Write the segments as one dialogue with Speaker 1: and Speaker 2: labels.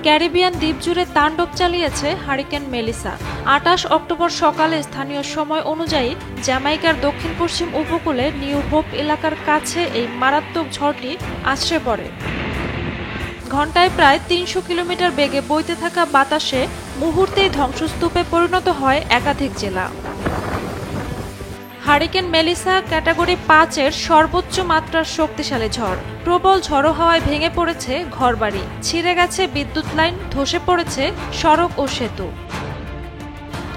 Speaker 1: Caribbean দ্বীপ জুড়ে তাণ্ডব চালিয়েছে হারিকেন মেলিসা। 28 অক্টোবর সকালে স্থানীয় সময় অনুযায়ী জ্যামাইকার দক্ষিণ পশ্চিম উপকূলে নিউ হোপ এলাকার কাছে এই মারাত্মক ঝড়টি আছড়ে পড়ে। ঘণ্টায় প্রায় 300 কিলোমিটার বেগে বইতে থাকা বাতাসে মুহূর্তেই ধ্বংসস্তূপে পরিণত হয় একাধিক জেলা। হারিকেন মেলিসা ক্যাটাগরি 5-এর সর্বোচ্চ মাত্রার শক্তিশালী ঝড়। প্রবল ঝড়ো হাওয়ায় ভেঙে পড়েছে ঘরবাড়ি, ছিঁড়ে গেছে বিদ্যুৎ লাইন, ধসে পড়েছে সড়ক ও সেতু।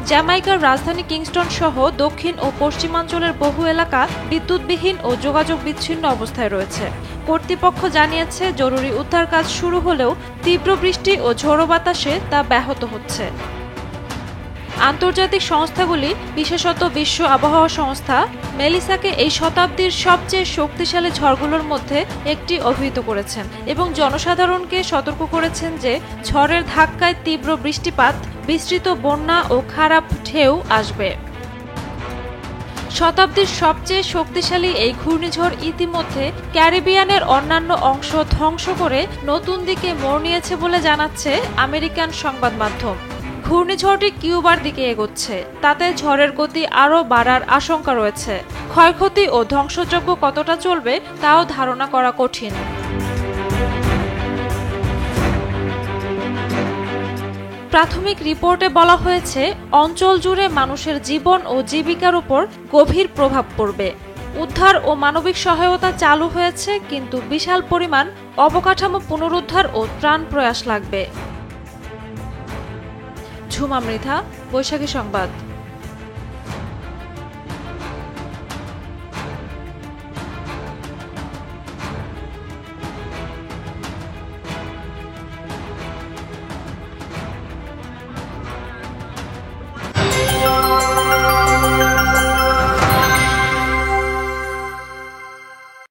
Speaker 1: জ্যামাইকার রাজধানী কিংস্টন সহ দক্ষিণ ও পশ্চিমাঞ্চলের বহু এলাকা বিদ্যুৎবিহীন ও যোগাযোগ বিচ্ছিন্ন অবস্থায় রয়েছে। কর্তৃপক্ষ জানিয়েছে জরুরি উদ্ধার কাজ শুরু হলেও তীব্র বৃষ্টি ও ঝোড়ো বাতাসে তা ব্যাহত হচ্ছে। আন্তর্জাতিক সংস্থাগুলি, বিশেষত বিশ্ব আবহাওয়া সংস্থা, মেলিসাকে এই শতাব্দীর সবচেয়ে শক্তিশালী ঝড়গুলোর মধ্যে একটি অভিহিত করেছেন এবং জনসাধারণকে সতর্ক করেছেন যে ঝড়ের ধাক্কায় তীব্র বৃষ্টিপাত, বিস্তৃত বন্যা ও খারাপ ঢেউ আসবে। শতাব্দীর সবচেয়ে শক্তিশালী এই ঘূর্ণিঝড় ইতিমধ্যে ক্যারিবিয়ানের অন্যান্য অংশ ধ্বংস করে নতুন দিকে মোড় নিয়েছে বলে জানাচ্ছে আমেরিকান সংবাদ মাধ্যম। ঘূর্ণিঝড়টি কিউবার দিকে এগোচ্ছে, তাতে ঝড়ের গতি আরও বাড়ার আশঙ্কা রয়েছে। ক্ষয়ক্ষতি ও ধ্বংসযজ্ঞ কতটা চলবে তাও ধারণা করা কঠিন। প্রাথমিক রিপোর্টে বলা হয়েছে অঞ্চল জুড়ে মানুষের জীবন ও জীবিকার উপর গভীর প্রভাব পড়বে। উদ্ধার ও মানবিক সহায়তা চালু হয়েছে, কিন্তু বিশাল পরিমাণ অবকাঠামো পুনরুদ্ধার ও ত্রাণ প্রয়াস লাগবে। ঝুমা মৃধা, বৈশাখী সংবাদ।